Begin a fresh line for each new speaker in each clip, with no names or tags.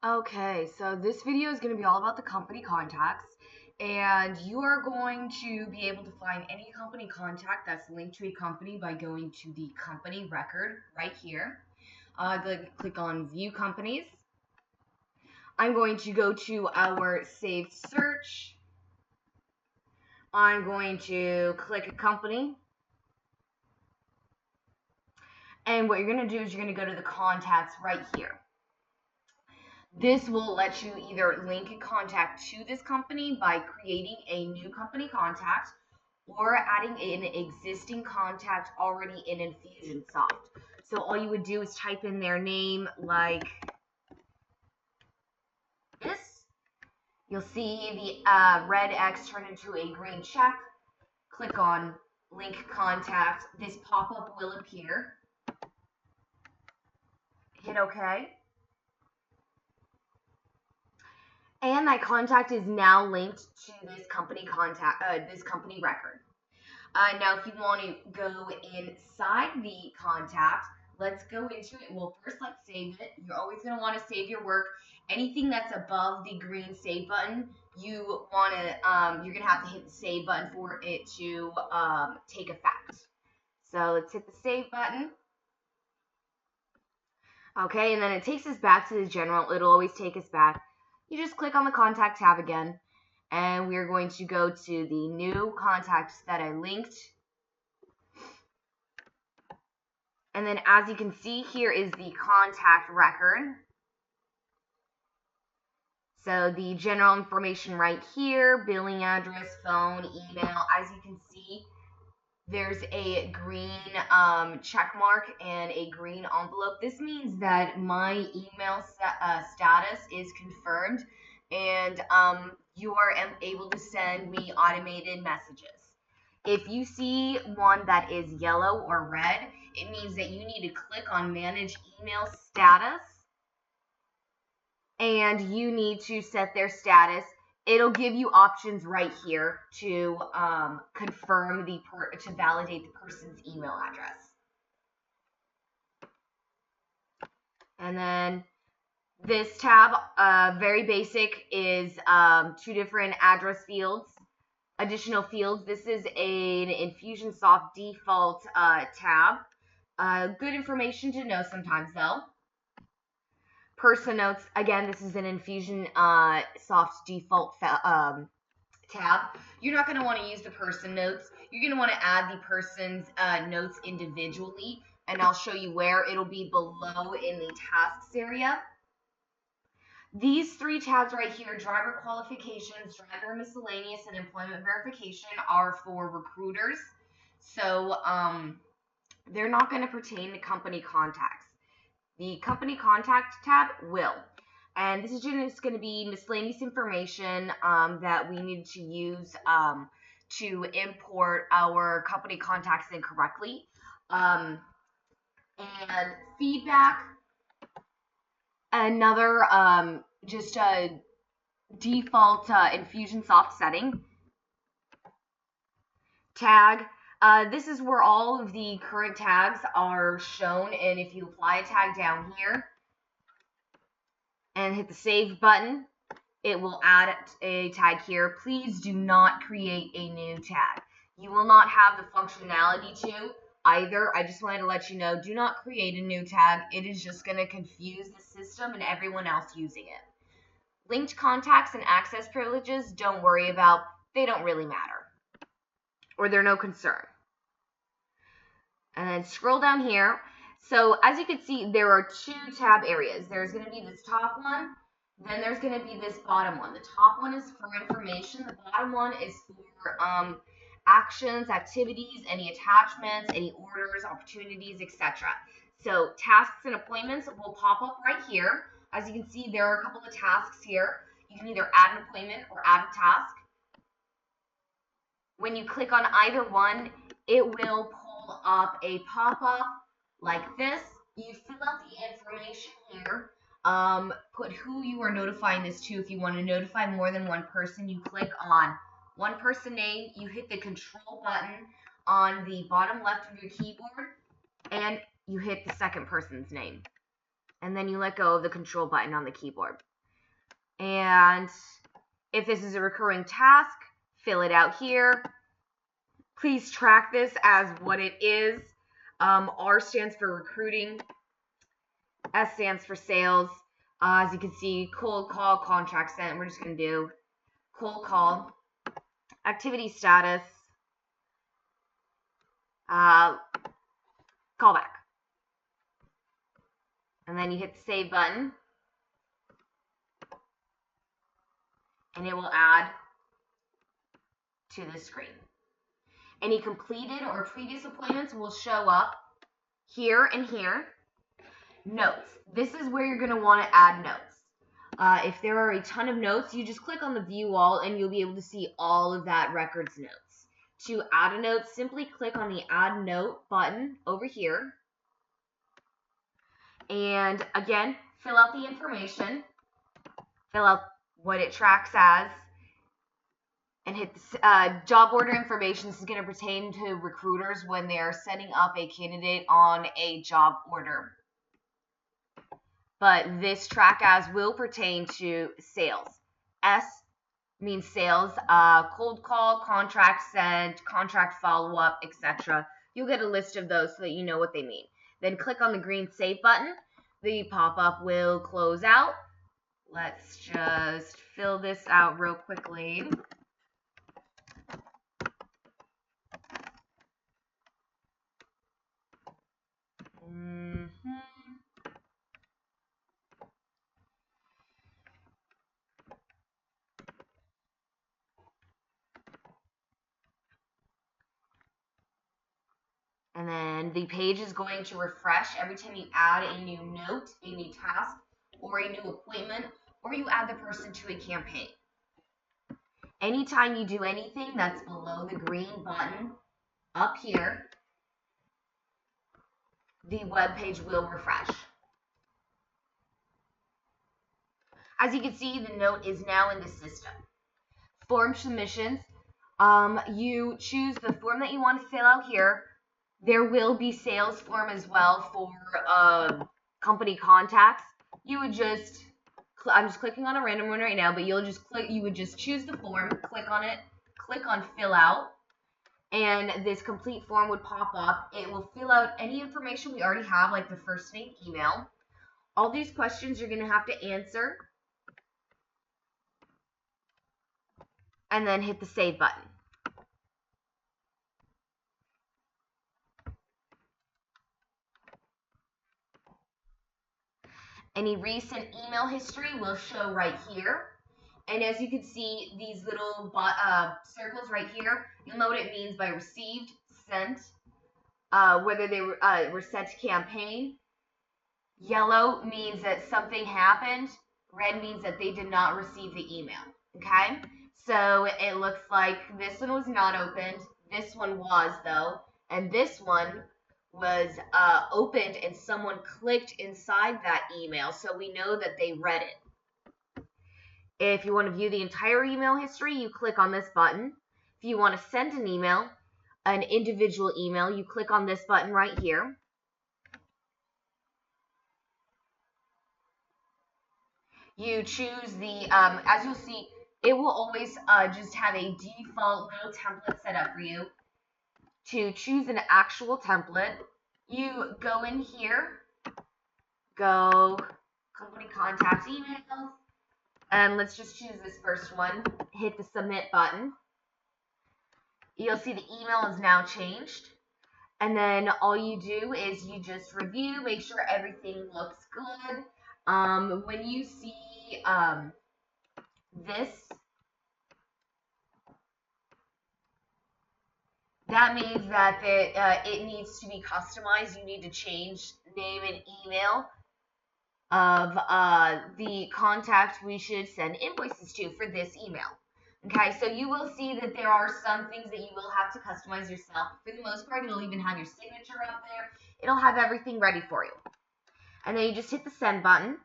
Okay, so this video is going to be all about the company contacts, and you are going to be able to find any company contact that's linked to a company by going to the company record right here. Click on View Companies. I'm going to go to our saved search. I'm going to click a company. And what you're going to do is you're going to go to the contacts right here. This will let you either link a contact to this company by creating a new company contact or adding an existing contact already in Infusionsoft. So all you would do is type in their name like this. You'll see the red X turn into a green check. Click on Link Contact. This pop-up will appear. Hit OK. And that contact is now linked to this company this company record. Now, if you want to go inside the contact, let's go into it. Well, first, let's save it. You're always going to want to save your work. Anything that's above the green save button, you're going to have to hit the save button for it to take effect. So let's hit the save button. Okay, and then it takes us back to the general. It'll always take us back. You just click on the contact tab again, and we're going to go to the new contacts that I linked. And then as you can see, here is the contact record. So the general information right here, billing address, phone, email. As you can see, there's a green check mark and a green envelope. This means that my email status is confirmed, and you are able to send me automated messages. If you see one that is yellow or red, it means that you need to click on Manage Email Status, and you need to set their status. It'll give you options right here to confirm to validate the person's email address. And then this tab, very basic, is 2 different address fields, additional fields. This is an Infusionsoft default tab. Good information to know sometimes, though. Person notes, again, this is an Infusionsoft default tab. You're not going to want to use the person notes. You're going to want to add the person's notes individually, and I'll show you where. It'll be below in the tasks area. These 3 tabs right here, driver qualifications, driver miscellaneous, and employment verification, are for recruiters. So they're not going to pertain to company contacts. The company contact tab will. And this is just going to be miscellaneous information that we need to use to import our company contacts in correctly. And feedback, another just a default Infusionsoft setting. Tag. This is where all of the current tags are shown, and if you apply a tag down here and hit the save button, it will add a tag here. Please do not create a new tag. You will not have the functionality to either. I just wanted to let you know, do not create a new tag. It is just going to confuse the system and everyone else using it. Linked contacts and access privileges, don't worry about. They don't really matter, or they're no concern. And then scroll down here. So as you can see, there are 2 tab areas. There's going to be this top one, then there's going to be this bottom one. The top one is for information. The bottom one is for actions, activities, any attachments, any orders, opportunities, etc. So tasks and appointments will pop up right here. As you can see, there are a couple of tasks here. You can either add an appointment or add a task. When you click on either one, it will pull up a pop-up like this. You fill out the information here. Put who you are notifying this to. If you want to notify more than one person, you click on one person name. You hit the control button on the bottom left of your keyboard, and you hit the second person's name. And then you let go of the control button on the keyboard. And if this is a recurring task, fill it out here. Please track this as what it is. R stands for recruiting. S stands for sales. As you can see, cold call, contract sent. We're just going to do cold call, activity status, callback. And then you hit the save button. And it will add to the screen. Any completed or previous appointments will show up here and here. Notes. This is where you're going to want to add notes. If there are a ton of notes, you just click on the view all and you'll be able to see all of that record's notes. To add a note, simply click on the add note button over here. And again, fill out the information. Fill out what it tracks as. And hit the job order information. This is going to pertain to recruiters when they are setting up a candidate on a job order. But this track as will pertain to sales. S means sales, cold call, contract sent, contract follow-up, etc. You'll get a list of those so that you know what they mean. Then click on the green save button. The pop-up will close out. Let's just fill this out real quickly. And then the page is going to refresh every time you add a new note, a new task, or a new appointment, or you add the person to a campaign. Anytime you do anything that's below the green button up here, the web page will refresh. As you can see, the note is now in the system. Form submissions. You choose the form that you want to fill out here. There will be sales form as well for company contacts. You would just, I'm just clicking on a random one right now, but you would just choose the form, click on it, click on fill out, and this complete form would pop up. It will fill out any information we already have, like the first name, email. All these questions you're going to have to answer, and then hit the save button. Any recent email history will show right here. And as you can see, these little circles right here, you'll know what it means by received, sent, whether they were sent to campaign. Yellow means that something happened. Red means that they did not receive the email. Okay? So it looks like this one was not opened. This one was, though. And this one was opened and someone clicked inside that email, so we know that they read it. If you want to view the entire email history, you click on this button. If you want to send an email, an individual email, you click on this button right here. You choose the, as you'll see, it will always just have a default little template set up for you. To choose an actual template, you go in here, go company contact emails, and let's just choose this first one, hit the submit button. You'll see the email is now changed, and then all you do is you just review, make sure everything looks good. When you see this, that means that it needs to be customized. You need to change name and email of the contact we should send invoices to for this email. Okay, so you will see that there are some things that you will have to customize yourself. For the most part, it'll even have your signature up there. It'll have everything ready for you. And then you just hit the send button.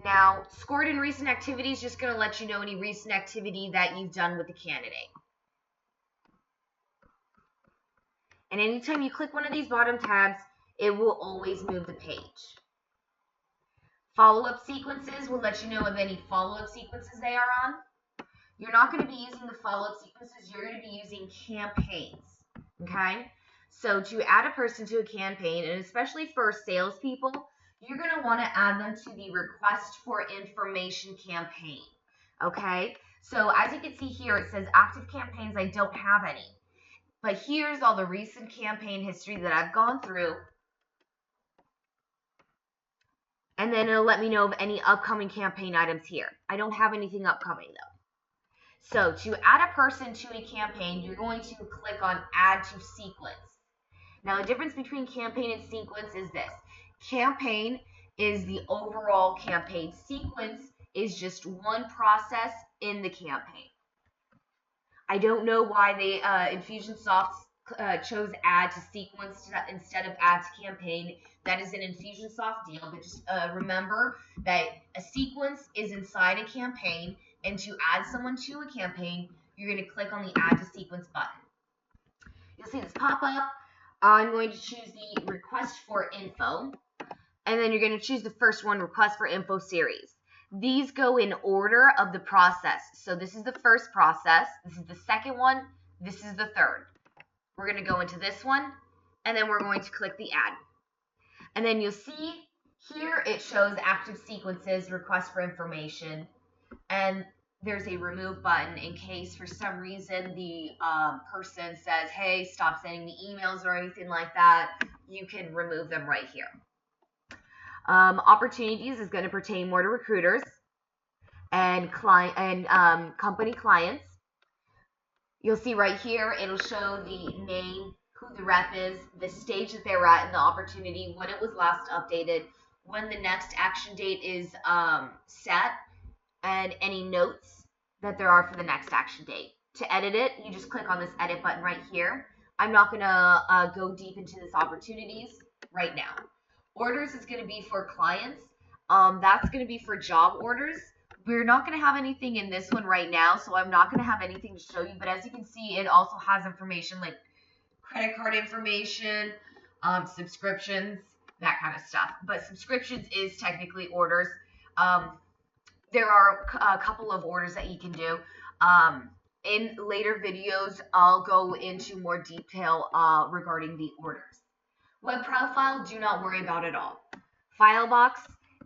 Now, scored in recent activity is just going to let you know any recent activity that you've done with the candidate. And anytime you click one of these bottom tabs, it will always move the page. Follow-up sequences will let you know of any follow-up sequences they are on. You're not going to be using the follow-up sequences. You're going to be using campaigns, okay? So to add a person to a campaign, and especially for salespeople, you're going to want to add them to the request for information campaign, okay? So as you can see here, it says active campaigns. I don't have any. But here's all the recent campaign history that I've gone through. And then it'll let me know of any upcoming campaign items here. I don't have anything upcoming though. So to add a person to a campaign, you're going to click on Add to Sequence. Now the difference between campaign and sequence is this. Campaign is the overall campaign. Sequence is just one process in the campaign. I don't know why they Infusionost chose Add to Sequence instead of Add to Campaign. That is an Infusionost deal, but just remember that a sequence is inside a campaign, and to add someone to a campaign, you're going to click on the Add to Sequence button. You'll see this pop up. I'm going to choose the Request for Info, and then you're going to choose the first one, Request for Info Series. These go in order of the process. So this is the first process, this is the second one, this is the third. We're going to go into this one, and then we're going to click the Add. And then you'll see here it shows active sequences, request for information, and there's a remove button in case for some reason the person says, hey, stop sending me emails or anything like that. You can remove them right here. Opportunities is going to pertain more to recruiters and company clients. You'll see right here, it'll show the name, who the rep is, the stage that they were at in the opportunity, when it was last updated, when the next action date is set, and any notes that there are for the next action date. To edit it, you just click on this edit button right here. I'm not going to go deep into this opportunities right now. Orders is going to be for clients. That's going to be for job orders. We're not going to have anything in this one right now, so I'm not going to have anything to show you. But as you can see, it also has information like credit card information, subscriptions, that kind of stuff. But subscriptions is technically orders. There are a couple of orders that you can do. In later videos, I'll go into more detail regarding the orders. Web profile, do not worry about at all. File box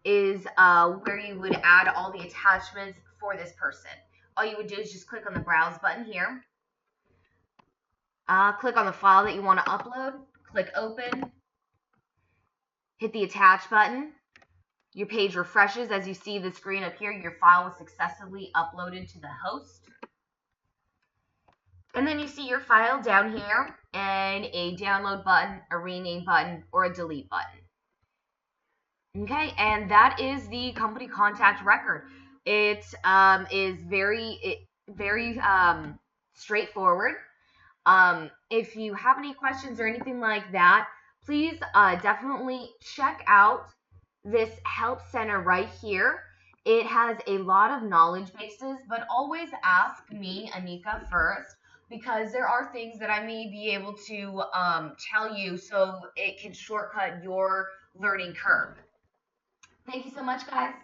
is where you would add all the attachments for this person. All you would do is just click on the browse button here. Click on the file that you want to upload. Click open. Hit the attach button. Your page refreshes as you see the screen up here. Your file was successfully uploaded to the host. And then you see your file down here and a download button, a rename button, or a delete button. Okay, and that is the company contact record. It is very straightforward. If you have any questions or anything like that, please definitely check out this help center right here. It has a lot of knowledge bases, but always ask me, Anika, first, because there are things that I may be able to tell you so it can shortcut your learning curve. Thank you so much, guys.